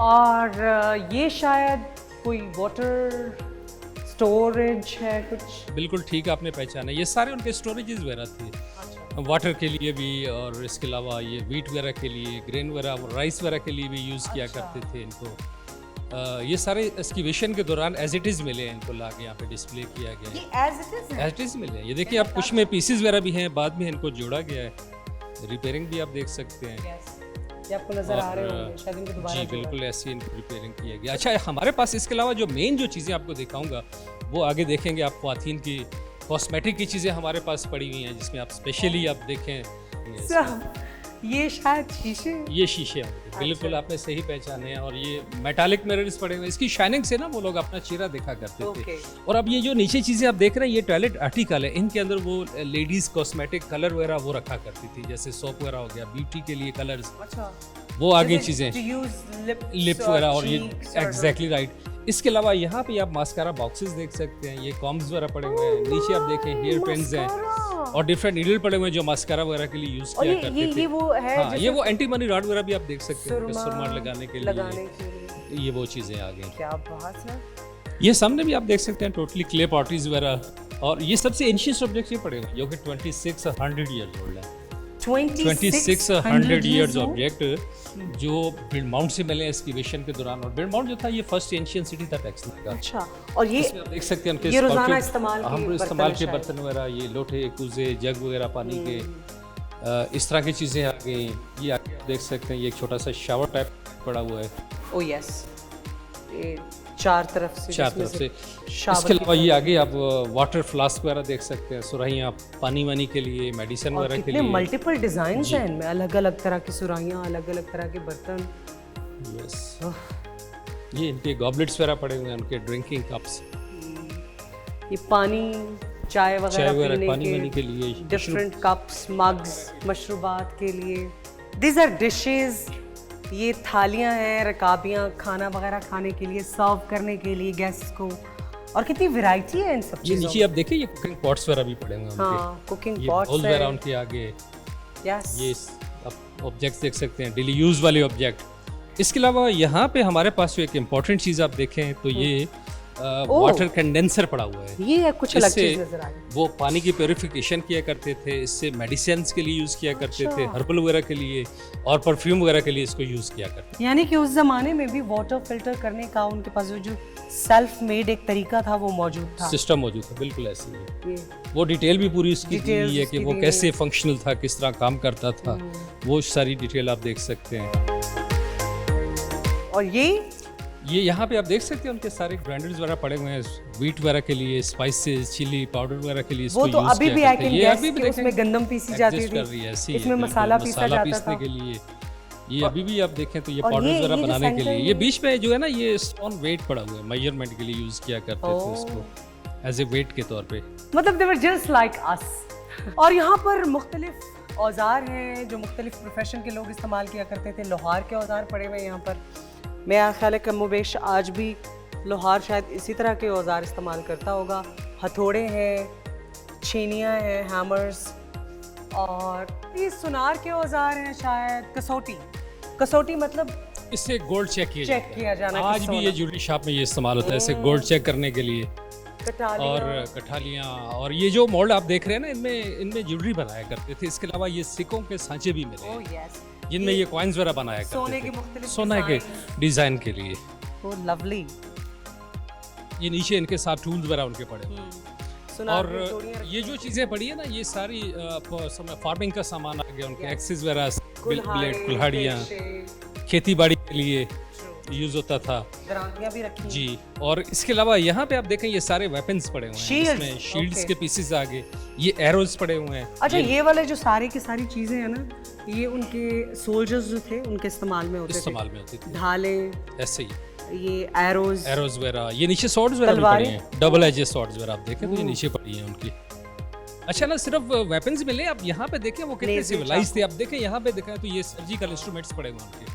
और ये शायद कोई वाटर स्टोरेज है कुछ। बिल्कुल ठीक आपने पहचाना, ये सारे उनके स्टोरेजेस वगैरह थे, वाटर के लिए भी और इसके अलावा ये वीट वगैरह के लिए, ग्रेन वगैरह, राइस वगैरह के लिए भी यूज़ किया करते थे इनको। ये सारे एक्सकैवेशन के दौरान एज इट इज़ मिले हैं, इनको लाके यहाँ पे डिस्प्ले किया गया है, ये एज इट इज़ मिले हैं। ये देखिए आप, कुछ में पीसेस वगैरह भी हैं, बाद में इनको जोड़ा गया है, रिपेयरिंग भी आप देख सकते हैं। ये आपको नजर आ रहे होंगे शायद इनको दोबारा जी बिल्कुल ऐसी इनको रिपेयरिंग किया गया। अच्छा, हमारे पास इसके अलावा जो मेन जो चीज़ें आपको दिखाऊंगा वो आगे देखेंगे आप, ख्वातीन की कॉस्मेटिक की चीज़ें हमारे पास पड़ी हुई हैं, जिसमें आप स्पेशली आप देखें ये शायद शीशे, ये शीशे हैं, बिल्कुल आपने सही पहचाने हैं। और ये मेटालिक मिरर्स पड़े हुए हैं, इसकी शाइनिंग से ना वो लोग अपना चेहरा देखा करते थे। और अब ये जो नीचे चीज़ें आप देख रहे हैं ये टॉयलेट आर्टिकल है, इनके अंदर वो लेडीज़ कॉस्मेटिक कलर वगैरह वो रखा करती थी, जैसे सोप वगैरह हो गया, ब्यूटी के लिए कलर्स, वो आगे चीज़ें, लिप वगैरह, और ये एग्जैक्टली राइट। इसके अलावा यहाँ पे आप मास्कारा बॉक्सेस देख सकते हैं, ये कॉम्स वगैरह पड़े हुए हैं, नीचे आप देखें हेयर पिन्स हैं और डिफरेंट नीडल पड़े हुए हैं जो मास्कारा वगैरह के लिए यूज किया करते थे। ये वो है, हाँ, ये वो एंटी मनी रॉड वगैरह भी आप देख सकते हैं, सुरमा लगाने के लिए ये वो चीज़ें आ गई। क्या बात है। ये सामने भी आप देख सकते हैं टोटली क्ले पॉटीज वगैरह, और ये सबसे एंशियंट ऑब्जेक्ट्स ये पड़े हुए हैं जो कि 2600 ईयर्स ओल्ड है। 2600 ईयर्स ऑब्जेक्ट जो बिल्ड माउंट से मिले एक्सकैवेशन के दौरान। और बिल्ड माउंट जो था ये फर्स्ट एंशियंट सिटी था टेक्सास का। अच्छा, और ये आप देख सकते हैं उनके ये रोजाना इस्तेमाल के बर्तन वगैरह, ये लोटे, कूजे, जग वगैरह पानी के, इस तरह की चीज़ें आ गई। ये आप देख सकते हैं ये एक छोटा सा शावर टाइप पड़ा हुआ है। ओह यस, ये चार तरफ से। इसके अलावा ये आगे आप वाटर फ्लास्क वगैरह देख सकते हैं, सुराहियाँ पानी वानी के लिए, मेडिसिन वगैरह के लिए। मल्टीपल डिजाइन हैं इनमें, अलग अलग तरह की सुराहियाँ, अलग अलग तरह के बर्तन। यस, ये इनके गॉबलेट्स वगैरह पड़े हुए हैं, उनके ड्रिंकिंग कप्स, ये पानी, चाय वगैरह पानी के लिए, डिफरेंट कप्स, मग्स, मशरूबात के लिए। दीज आर डिशेज, ये थालियां हैं, रकाबियां, खाना वगैरह खाने के लिए, सर्व करने के लिए गेस्ट्स को। और कितनी वैरायटी है इन सब चीज़ों। नीचे आप देखिए ये कुकिंग पॉट्स वगैरह भी पड़े हुए हैं उनके। हाँ, कुकिंग पॉट्स वगैरह उनके आगे। यस, ये आप ऑब्जेक्ट्स देख सकते हैं, डेली यूज वाले ऑब्जेक्ट। इसके अलावा यहाँ पे हमारे पास जो एक इम्पॉर्टेंट चीज़ आप देखें तो ये वाटर कंडेंसर पड़ा हुआ है। ये कुछ अलग चीज़ नजर आई। वो पानी की प्योरिफिकेशन किया करते थे, इससे मेडिसिन्स के लिए यूज़ किया करते थे, हर्बल वगैरह के लिए और परफ्यूम वगैरह के लिए इसको यूज़ किया करते थे। यानी कि उस ज़माने में भी वाटर फिल्टर करने का उनके पास जो सेल्फ मेड एक तरीका था वो मौजूद था, सिस्टम मौजूद था, बिल्कुल ऐसे ही। वो डिटेल भी पूरी उसकी दी हुई है कि वो कैसे फंक्शनल था, किस तरह काम करता था, वो सारी डिटेल आप देख सकते हैं। और ये यहाँ पे आप देख सकते हैं उनके सारे ग्राइंडर्स वगैरह पड़े हुए हैं, वीट वगैरह के लिए, स्पाइसेस, चिली पाउडर वगैरह के लिए। वो तो अभी भी आई कैन गेस कि उसमें गंदम पीसी जाती थी, इसमें मसाला पीसा जाता था के लिए। ये अभी भी आप देखें तो ये पाउडर वगैरह बनाने के लिए, ये बीच में जो है ना ये स्टोन वेट पड़ा हुआ है, मेजरमेंट के लिए यूज किया करते थे उसको एज ए वेट के तौर पे। मतलब दे वर जस्ट लाइक अस। और यहाँ पर मुख्तलिफ औजार हैं जो मुख्तलिफ प्रोफेशन के लोग इस्तेमाल किया करते थे। लोहार के औजार पड़े हुए हैं यहाँ पर। मेरा ख्याल है कमोबेश आज भी लोहार शायद इसी तरह के औजार इस्तेमाल करता होगा। हथौड़े हैं, छेनियाँ हैं, हैमर्स, और ये सुनार के औजार हैं शायद। कसौटी मतलब इससे गोल्ड चेक किया जाना। आज भी ये ज्वेलरी शॉप में ये इस्तेमाल होता है, ऐसे गोल्ड चेक करने के लिए। और कठालियाँ, और ये जो मोल्ड आप देख रहे हैं ना, इनमें ज्वेलरी बनाया करते थे। इसके अलावा ये सिक्कों के सांचे भी मिले जिनमें ये कॉइन्स वगैरह बनाया करते थे सोने के डिजाइन के लिए। लवली। ये नीचे इनके साथ टूल्स वगैरह उनके पड़े हुए। और ये जो चीज़ें पड़ी है ना, ये सारी फार्मिंग का सामान आ गया, उनके एक्सेस वगैरह, ब्लेड, कुल्हाड़ियाँ, खेती बाड़ी के लिए यूज होता था, भी रखी जी। और इसके अलावा यहाँ पे आप देखें ये सारे वेपन्स पड़े हुए हैं, इसमें शील्ड्स के पीसेस आगे, ये एरोज पड़े हुए हैं। अच्छा, ये वाले जो सारी की सारी चीजें हैं ना, ये उनके सोल्जर्स जो थे उनके इस्तेमाल में होते थे। ढाले ऐसे ही, ये एरोज वगैरह, ये नीचे सॉर्ड्स वगैरह भी पड़ी हैं, डबल एजेस सॉर्ड्स वगैरह आप देखें तो ये नीचे पड़ी हैं उनकी। अच्छा ना, सिर्फ वेपन्स मिले, आप यहाँ पे देखें वो कितने सिविलाइज थे। आप देखें यहाँ पे देखें तो ये सर्जिकल इंस्ट्रूमेंट्स पड़े हुए उनके,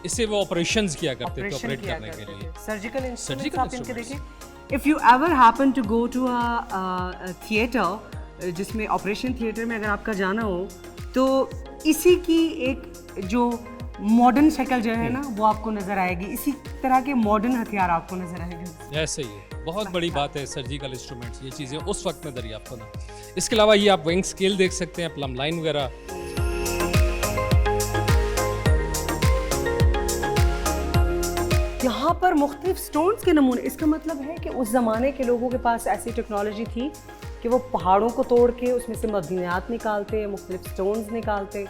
इससे वो ऑपरेशंस किया करते थे ऑपरेशन ऑपरेट किया करने के करते लिए। थे। सर्जिकल इंस्ट्रूमेंट्स Surgical आप इनके instruments. देखें, if you ever happen to go to a theatre, जिसमें ऑपरेशन थिएटर में अगर आपका जाना हो, तो इसी की एक जो मॉडर्न शक्ल जो है ना वो आपको नज़र आएगी, इसी तरह के मॉडर्न हथियार आपको नज़र आएंगे। ऐसे ही है, बहुत बड़ी बात है सर्जिकल इंस्ट्रूमेंट्स, ये चीज़ें उस वक्त में दरियाफ्त होना। इसके अलावा ये आप विंग स्केल देख सकते हैं, प्लम लाइन वगैरह। यहाँ पर मुख्तलिफ स्टोन्स के नमूने, इसका मतलब है कि उस ज़माने के लोगों के पास ऐसी टेक्नोलॉजी थी कि वो पहाड़ों को तोड़ के उसमें से मदनियात निकालते, मुख्तलिफ स्टोन्स निकालते।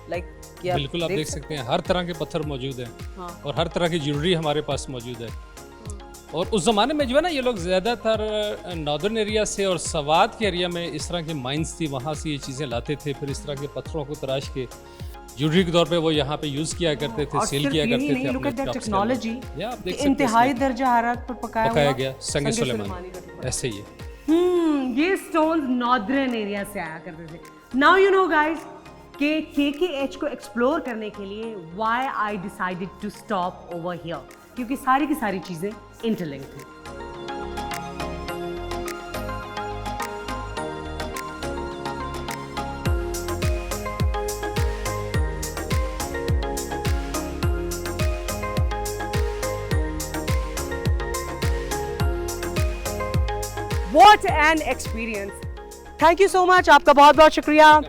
लाइक बिल्कुल आप देख सकते हैं हर तरह के पत्थर मौजूद हैं। हाँ। और हर तरह की ज्वेलरी हमारे पास मौजूद है। और उस ज़माने में जो है ना, ये लोग ज़्यादातर नॉर्दर्न एरिया से और सवात के एरिया में इस तरह की माइंस थी, वहाँ से ये चीज़ें लाते थे, फिर इस तरह के पत्थरों को तराश के ज्वेलरी के तौर पे वो यहाँ पे यूज़ किया करते थे, सेल किया करते थे लुक एट दैट अपने टेक्नोलॉजी, या आप देख सकते हैं इंतहाई दरजा हरारत पर पकाया गया संगे सुलेमानी, का टुकड़ा। ऐसे ही है। ये स्टोन्स नॉर्दर्न एरिया से आया करते थे। नाउ यू नो गाइस कि KKH को एक्सप्लोर करने के लिए why I decided to stop over here, क्योंकि सारी की सारी चीज़ें इंटरलिंक्ड हैं। What an experience! Thank you so much. आपका बहुत बहुत शुक्रिया.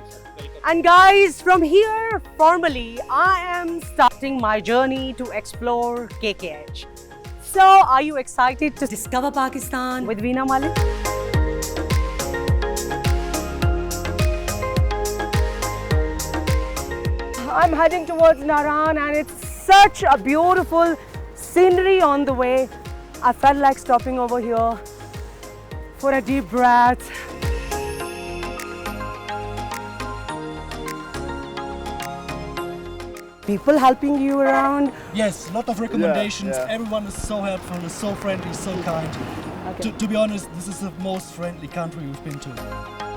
And guys, from here, formally, I am starting my journey to explore KKH. So, are you excited to discover Pakistan with Veena Malik? I'm heading towards Naran and it's such a beautiful scenery on the way. I felt like stopping over here for a deep breath. People helping you around. Yes, a lot of recommendations. Yeah. Everyone is so helpful, is so friendly, so kind. Okay. To be honest, this is the most friendly country we've been to.